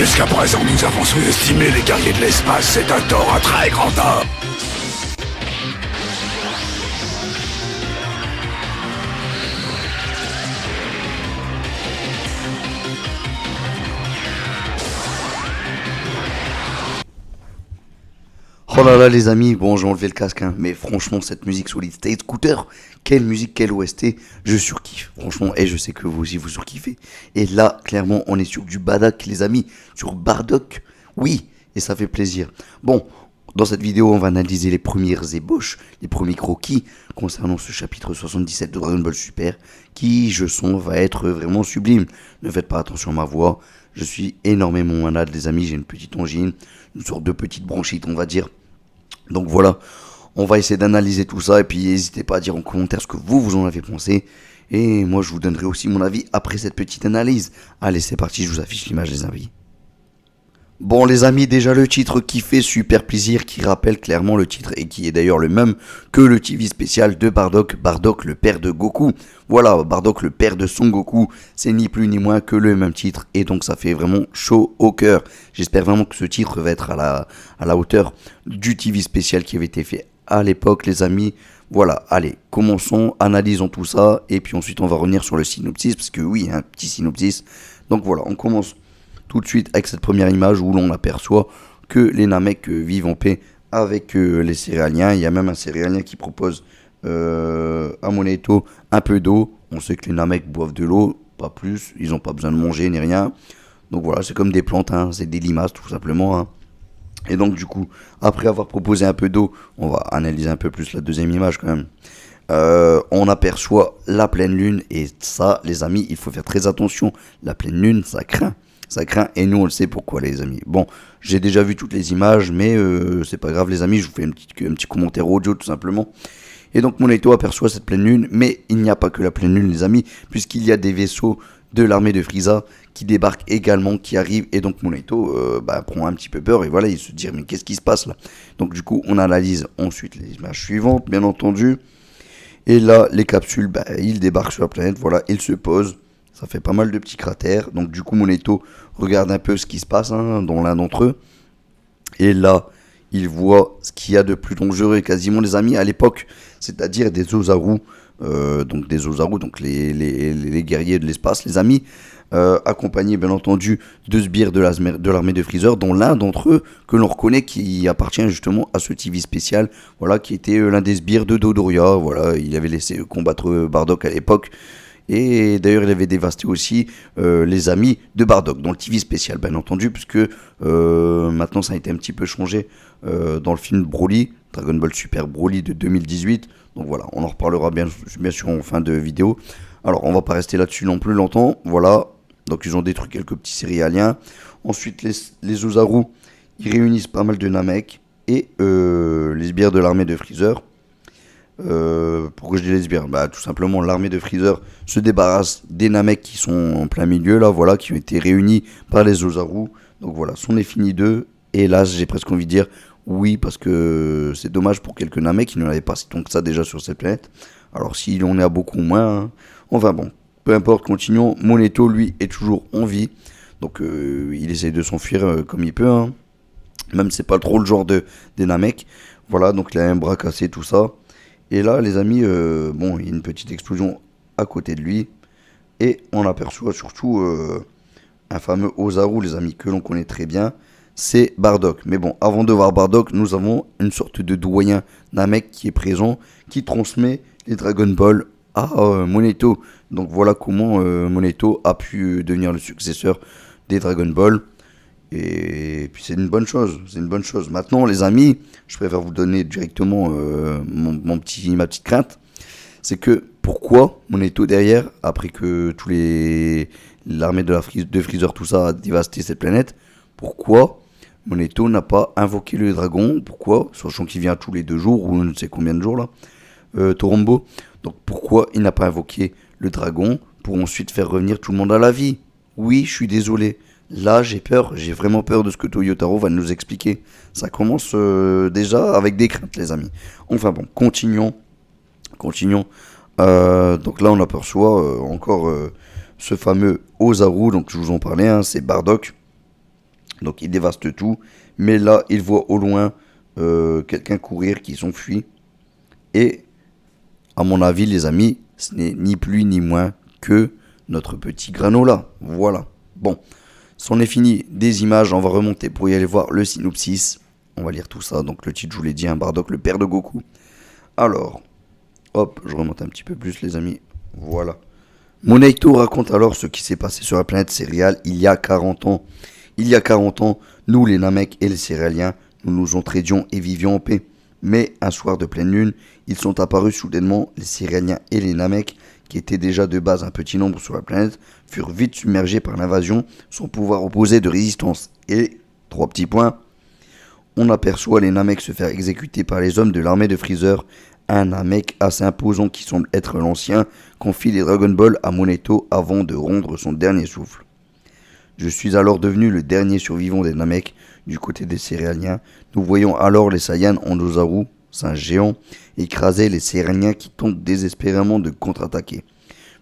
Jusqu'à présent, nous avons sous-estimé les guerriers de l'espace, c'est un tort, un très grand tort. Oh là là les amis, bon j'ai enlevé le casque hein, mais franchement cette musique Solid State Scooter, quelle musique, quelle OST, je surkiffe, franchement, et je sais que vous aussi vous surkiffez. Et là, clairement, on est sur du Badak les amis, sur Bardock, oui, et ça fait plaisir. Bon, dans cette vidéo on va analyser les premières ébauches, les premiers croquis concernant ce chapitre 77 de Dragon Ball Super, qui je sens va être vraiment sublime. Ne faites pas attention à ma voix, je suis énormément malade les amis, j'ai une petite angine, une sorte de petite bronchite on va dire. Donc voilà, on va essayer d'analyser tout ça et puis n'hésitez pas à dire en commentaire ce que vous en avez pensé. Et moi je vous donnerai aussi mon avis après cette petite analyse. Allez c'est parti, je vous affiche l'image les amis. Bon les amis, déjà le titre qui fait super plaisir, qui rappelle clairement le titre et qui est d'ailleurs le même que le TV spécial de Bardock, Bardock le père de Goku. Voilà, Bardock le père de Son Goku, c'est ni plus ni moins que le même titre et donc ça fait vraiment chaud au cœur. J'espère vraiment que ce titre va être à la hauteur du TV spécial qui avait été fait à l'époque les amis. Voilà, allez, commençons, analysons tout ça et puis ensuite on va revenir sur le synopsis parce que oui, un petit synopsis. Donc voilà, on commence tout de suite avec cette première image où l'on aperçoit que les Namek vivent en paix avec les céréaliens. Il y a même un céréalien qui propose à Moneto un peu d'eau. On sait que les Namek boivent de l'eau, pas plus, ils n'ont pas besoin de manger ni rien. Donc voilà, c'est comme des plantes, hein, c'est des limaces tout simplement. Hein. Et donc du coup, après avoir proposé un peu d'eau, on va analyser un peu plus la deuxième image quand même. On aperçoit la pleine lune et ça les amis, il faut faire très attention. La pleine lune, ça craint. Ça craint et nous on le sait pourquoi les amis. Bon, j'ai déjà vu toutes les images mais c'est pas grave les amis, je vous fais un petit commentaire audio tout simplement. Et donc Moneto aperçoit cette pleine lune, mais il n'y a pas que la pleine lune les amis, puisqu'il y a des vaisseaux de l'armée de Frieza qui débarquent également, qui arrivent, et donc Moneto prend un petit peu peur et voilà, il se dit mais qu'est-ce qui se passe là. Donc du coup on analyse ensuite les images suivantes bien entendu. Et là les capsules, ils débarquent sur la planète, voilà, ils se posent. Ça fait pas mal de petits cratères. Donc du coup, Moneto regarde un peu ce qui se passe hein, dans l'un d'entre eux. Et là, il voit ce qu'il y a de plus dangereux quasiment les amis à l'époque. C'est-à-dire des Ozaru. Donc les guerriers de l'espace, les amis. Accompagnés bien entendu de sbires de l'armée de Freezer, dont l'un d'entre eux que l'on reconnaît qui appartient justement à ce TV spécial, voilà, qui était l'un des sbires de Dodoria, voilà, il avait laissé combattre Bardock à l'époque. Et d'ailleurs, il avait dévasté aussi les amis de Bardock, dans le TV spécial, bien entendu, puisque maintenant ça a été un petit peu changé dans le film Broly, Dragon Ball Super Broly de 2018. Donc voilà, on en reparlera bien sûr en fin de vidéo. Alors, on va pas rester là-dessus non plus longtemps. Voilà, donc ils ont détruit quelques petits céréaliens. Ensuite, les Ozaru, ils réunissent pas mal de Namek et les sbires de l'armée de Freezer. Pourquoi je dis les sbires ? Tout simplement l'armée de Freezer se débarrasse des Namek qui sont en plein milieu là, voilà, qui ont été réunis par les Ozaru. Donc voilà, c'en est fini d'eux. Et là j'ai presque envie de dire oui, parce que c'est dommage pour quelques Namek qui ne l'avaient pas si tant que ça déjà sur cette planète. Alors s'il en est à beaucoup moins, hein. Enfin bon, peu importe, continuons. Moneto lui est toujours en vie. Donc il essaye de s'enfuir comme il peut, hein. Même c'est pas trop le genre des Namek. Voilà, donc il a un bras cassé, tout ça. Et là, les amis, il y a une petite explosion à côté de lui. Et on aperçoit surtout un fameux Ozaru, les amis, que l'on connaît très bien. C'est Bardock. Mais bon, avant de voir Bardock, nous avons une sorte de doyen Namek qui est présent, qui transmet les Dragon Ball à Moneto. Donc voilà comment Moneto a pu devenir le successeur des Dragon Ball. Et puis c'est une bonne chose, c'est une bonne chose. Maintenant les amis, je préfère vous donner directement ma petite crainte. C'est que pourquoi Moneto derrière, après que l'armée de Freezer, tout ça a dévasté cette planète, pourquoi Moneto n'a pas invoqué le dragon? Pourquoi, sachant qu'il vient tous les 2 jours, ou je ne sais combien de jours là, Torombo. Donc pourquoi il n'a pas invoqué le dragon pour ensuite faire revenir tout le monde à la vie? Oui, je suis désolé. Là, j'ai peur, j'ai vraiment peur de ce que Toyotaro va nous expliquer. Ça commence déjà avec des craintes, les amis. Enfin bon, continuons. Donc là, on aperçoit encore ce fameux Ozaru, donc je vous en parlais, hein, c'est Bardock. Donc il dévaste tout. Mais là, il voit au loin quelqu'un courir qui s'enfuit. Et à mon avis, les amis, ce n'est ni plus ni moins que notre petit Granola. Voilà. Bon, c'en est fini des images. On va remonter pour y aller voir le synopsis. On va lire tout ça. Donc le titre, je vous l'ai dit, un Bardock, le père de Goku. Alors, hop, je remonte un petit peu plus, les amis. Voilà. Monaito raconte alors ce qui s'est passé sur la planète céréale il y a 40 ans. Il y a 40 ans, nous les Namek et les Céréaliens, nous nous entraidions et vivions en paix. Mais un soir de pleine lune, ils sont apparus soudainement, les Céréaliens et les Namek, qui étaient déjà de base un petit nombre sur la planète, furent vite submergés par l'invasion, sans pouvoir opposer de résistance. Et, 3 petits points, on aperçoit les Namek se faire exécuter par les hommes de l'armée de Freezer. Un Namek assez imposant qui semble être l'ancien confie les Dragon Ball à Monaito avant de rendre son dernier souffle. Je suis alors devenu le dernier survivant des Namek du côté des Céréaliens. Nous voyons alors les Saiyans en Ozaru, singe géant, écraser les Céréaliens qui tentent désespérément de contre-attaquer.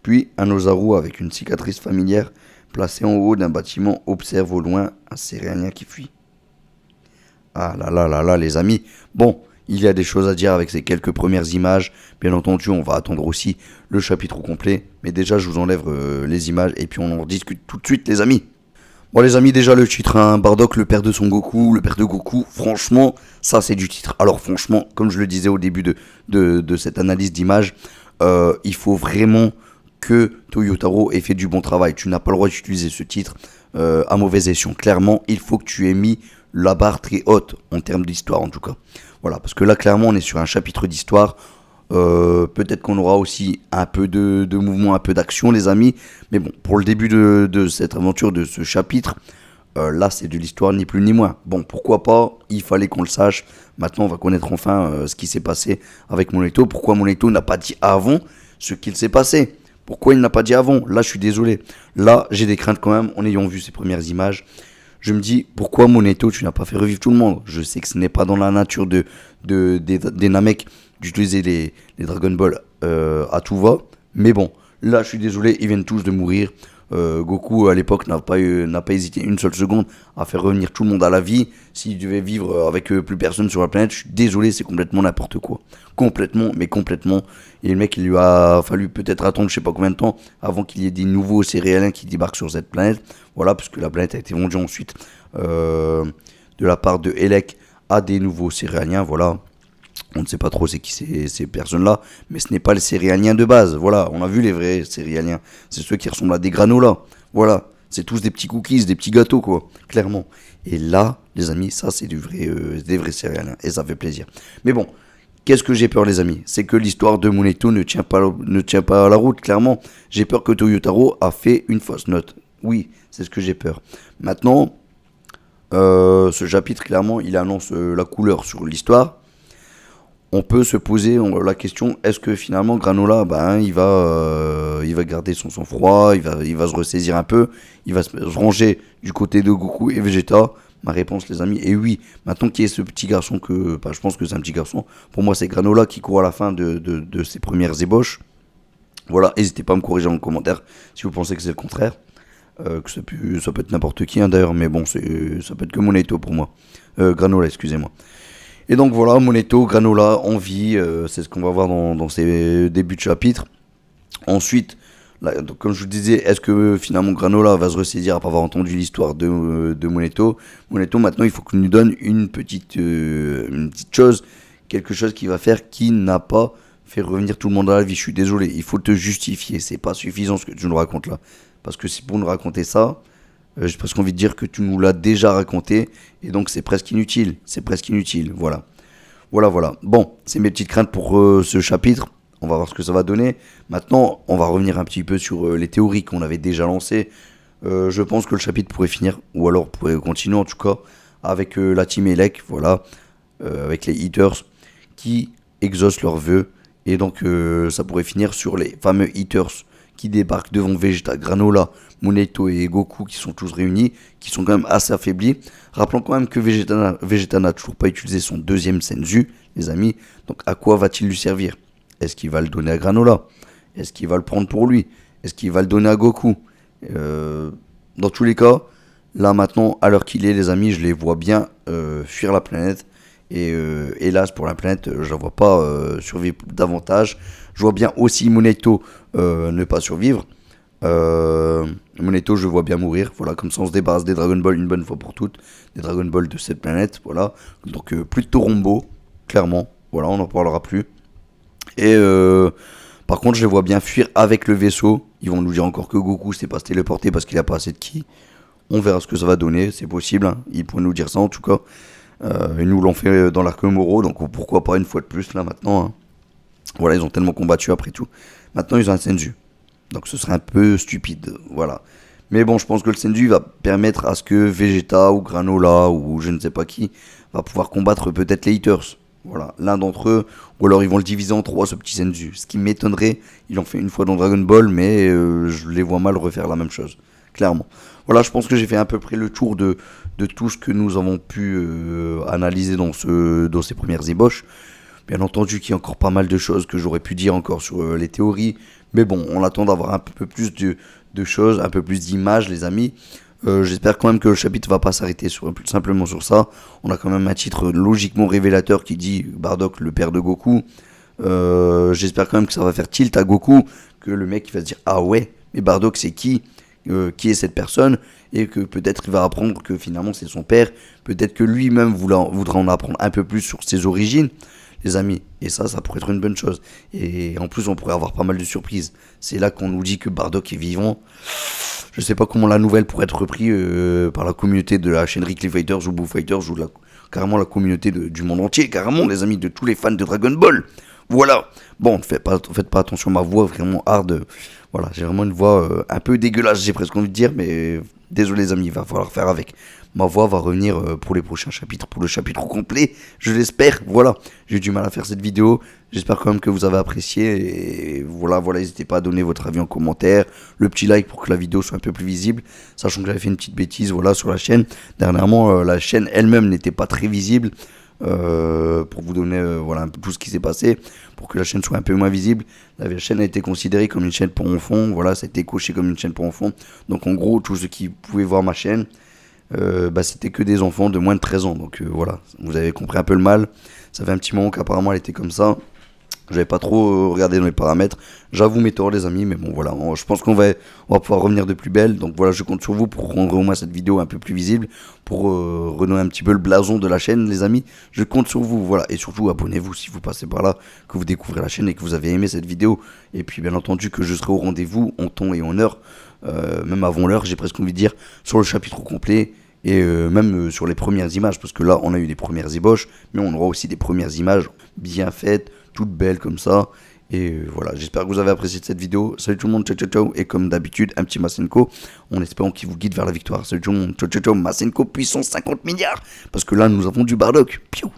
Puis un Ozaru avec une cicatrice familière placé en haut d'un bâtiment observe au loin un Céréalien qui fuit. Ah là là là là les amis, bon, il y a des choses à dire avec ces quelques premières images. Bien entendu, on va attendre aussi le chapitre au complet. Mais déjà, je vous enlève les images et puis on en discute tout de suite, les amis. Bon, les amis, déjà le titre, hein, Bardock, le père de Son Goku, le père de Goku. Franchement, ça c'est du titre. Alors franchement, comme je le disais au début de cette analyse d'images, il faut vraiment que Toyotaro ait fait du bon travail. Tu n'as pas le droit d'utiliser ce titre à mauvaise escient. Clairement, il faut que tu aies mis la barre très haute en termes d'histoire en tout cas. Voilà, parce que là clairement on est sur un chapitre d'histoire. Peut-être qu'on aura aussi un peu de mouvement, un peu d'action les amis. Mais bon, pour le début de cette aventure, de ce chapitre, là c'est de l'histoire ni plus ni moins. Bon, pourquoi pas, il fallait qu'on le sache. Maintenant on va connaître enfin ce qui s'est passé avec Monaito. Pourquoi Monaito n'a pas dit avant ce qu'il s'est passé. Pourquoi il n'a pas dit avant. Là je suis désolé. Là j'ai des craintes quand même en ayant vu ces premières images. Je me dis, pourquoi Monaito, tu n'as pas fait revivre tout le monde? Je sais que ce n'est pas dans la nature des Namek d'utiliser les Dragon Ball à tout va. Mais bon, là, je suis désolé, ils viennent tous de mourir. Goku, à l'époque, n'a pas hésité une seule seconde à faire revenir tout le monde à la vie. S'il devait vivre avec plus personne sur la planète, je suis désolé, c'est complètement n'importe quoi. Complètement, mais complètement. Et le mec, il lui a fallu peut-être attendre je sais pas combien de temps avant qu'il y ait des nouveaux céréaliens qui débarquent sur cette planète. Voilà, puisque la planète a été vendue ensuite de la part de Elec à des nouveaux céréaliens. Voilà. On ne sait pas trop c'est qui ces personnes-là, mais ce n'est pas les céréaliens de base. Voilà, on a vu les vrais céréaliens. C'est ceux qui ressemblent à des granolas. Voilà, c'est tous des petits cookies, des petits gâteaux, quoi, clairement. Et là, les amis, ça, c'est des vrais céréaliens. Et ça fait plaisir. Mais bon, qu'est-ce que j'ai peur, les amis? C'est que l'histoire de Monaito ne tient pas à la route, clairement. J'ai peur que Toyotaro a fait une fausse note. Oui, c'est ce que j'ai peur. Maintenant, ce chapitre, clairement, il annonce la couleur sur l'histoire. On peut se poser la question, est-ce que finalement Granola, il va garder son sang-froid, il va se ressaisir un peu, il va se ranger du côté de Goku et Vegeta? Ma réponse, les amis, est oui. Maintenant, qui est ce petit garçon je pense que c'est un petit garçon. Pour moi, c'est Granola qui court à la fin de ses premières ébauches. Voilà, n'hésitez pas à me corriger en commentaire si vous pensez que c'est le contraire. Que ça peut être n'importe qui, hein, d'ailleurs, mais bon, ça peut être que Monaito pour moi. Granola, excusez-moi. Et donc voilà, Monaito, Granola, en vie, c'est ce qu'on va voir dans ces débuts de chapitre. Ensuite, là, donc, comme je vous disais, est-ce que finalement Granola va se ressaisir après avoir entendu l'histoire de Monaito? Monaito, maintenant, il faut qu'il nous donne une petite chose, quelque chose qui va faire qu'il n'a pas fait revenir tout le monde à la vie. Je suis désolé, il faut te justifier, c'est pas suffisant ce que tu nous racontes là. Parce que c'est pour nous raconter ça, j'ai presque envie de dire que tu nous l'as déjà raconté, et donc c'est presque inutile, voilà. Voilà. Bon, c'est mes petites craintes pour ce chapitre, on va voir ce que ça va donner. Maintenant, on va revenir un petit peu sur les théories qu'on avait déjà lancées. Je pense que le chapitre pourrait finir, ou alors pourrait continuer en tout cas, avec la team Elec, voilà, avec les Eaters, qui exaucent leurs vœux, et donc ça pourrait finir sur les fameux Eaters, qui débarquent devant Vegeta, Granola, Monaito et Goku qui sont tous réunis, qui sont quand même assez affaiblis. Rappelons quand même que Vegeta n'a toujours pas utilisé son deuxième Senzu, les amis. Donc à quoi va-t-il lui servir? Est-ce qu'il va le donner à Granola? Est-ce qu'il va le prendre pour lui? Est-ce qu'il va le donner à Goku? Dans tous les cas, Là maintenant, à l'heure qu'il est, les amis, je les vois bien fuir la planète. Et hélas, pour la planète, je la vois pas survivre davantage. Je vois bien aussi Moneto ne pas survivre. Moneto, je le vois bien mourir. Voilà, comme ça on se débarrasse des Dragon Ball une bonne fois pour toutes. Des Dragon Ball de cette planète. Voilà. Donc plus de Torombo, clairement. Voilà, on n'en parlera plus. Et par contre, je les vois bien fuir avec le vaisseau. Ils vont nous dire encore que Goku s'est pas téléporté parce qu'il a pas assez de ki. On verra ce que ça va donner, c'est possible. Hein. Ils pourraient nous dire ça en tout cas. Ils nous l'ont fait dans l'arc Moro, donc pourquoi pas une fois de plus là maintenant. Hein. Voilà, ils ont tellement combattu après tout. Maintenant, ils ont un Senju. Donc ce serait un peu stupide. Voilà. Mais bon, je pense que le Senju va permettre à ce que Vegeta ou Granola ou je ne sais pas qui va pouvoir combattre peut-être les Haters. Voilà, l'un d'entre eux, ou alors ils vont le diviser en trois, ce petit Senju. Ce qui m'étonnerait, ils l'ont fait une fois dans Dragon Ball, mais je les vois mal refaire la même chose, clairement. Voilà, je pense que j'ai fait à peu près le tour de tout ce que nous avons pu analyser dans ces premières ébauches. Bien entendu qu'il y a encore pas mal de choses que j'aurais pu dire encore sur les théories, mais bon, on attend d'avoir un peu plus de choses, un peu plus d'images, les amis. J'espère quand même que le chapitre va pas s'arrêter simplement sur ça. On a quand même un titre logiquement révélateur qui dit Bardock, le père de Goku. J'espère quand même que ça va faire tilt à Goku, que le mec il va se dire ah ouais, mais Bardock c'est qui est cette personne, et que peut-être il va apprendre que finalement c'est son père. Peut-être que lui-même voudra en apprendre un peu plus sur ses origines, les amis. Et ça pourrait être une bonne chose. Et en plus, on pourrait avoir pas mal de surprises. C'est là qu'on nous dit que Bardock est vivant. Je sais pas comment la nouvelle pourrait être reprise par la communauté de la chaîne Weekly Fighters ou Boo Fighters ou carrément la communauté du monde entier, carrément les amis, de tous les fans de Dragon Ball. Voilà. Bon, faites pas attention à ma voix vraiment hard. Voilà, j'ai vraiment une voix un peu dégueulasse, j'ai presque envie de dire, mais désolé les amis, il va falloir faire avec. Ma voix va revenir pour les prochains chapitres, pour le chapitre complet, je l'espère. Voilà, j'ai eu du mal à faire cette vidéo. J'espère quand même que vous avez apprécié. Et voilà, n'hésitez pas à donner votre avis en commentaire, le petit like pour que la vidéo soit un peu plus visible. Sachant que j'avais fait une petite bêtise, voilà, sur la chaîne. Dernièrement, la chaîne elle-même n'était pas très visible. Pour vous donner voilà un peu tout ce qui s'est passé, pour que la chaîne soit un peu moins visible. La chaîne a été considérée comme une chaîne pour enfants. Voilà, ça a été coché comme une chaîne pour enfants. Donc en gros, tous ceux qui pouvaient voir ma chaîne, c'était que des enfants de moins de 13 ans. Donc voilà, vous avez compris un peu le mal. Ça fait un petit moment qu'apparemment elle était comme ça. J'avais pas trop regardé dans les paramètres. J'avoue mes torts les amis, mais bon voilà, je pense qu'on va pouvoir revenir de plus belle. Donc voilà, je compte sur vous pour rendre au moins cette vidéo un peu plus visible, pour renouer un petit peu le blason de la chaîne les amis. Je compte sur vous, voilà. Et surtout abonnez-vous si vous passez par là, que vous découvrez la chaîne et que vous avez aimé cette vidéo. Et puis bien entendu que je serai au rendez-vous en temps et en heure, même avant l'heure j'ai presque envie de dire, sur le chapitre complet. Et même sur les premières images, parce que là on a eu des premières ébauches, mais on aura aussi des premières images bien faites, toutes belles comme ça. Et voilà, j'espère que vous avez apprécié cette vidéo. Salut tout le monde, ciao ciao ciao. Et comme d'habitude, un petit Masenko, en espérant qu'il vous guide vers la victoire. Salut tout le monde, ciao ciao ciao. Masenko puissance 50 milliards, parce que là nous avons du Bardock. Piou.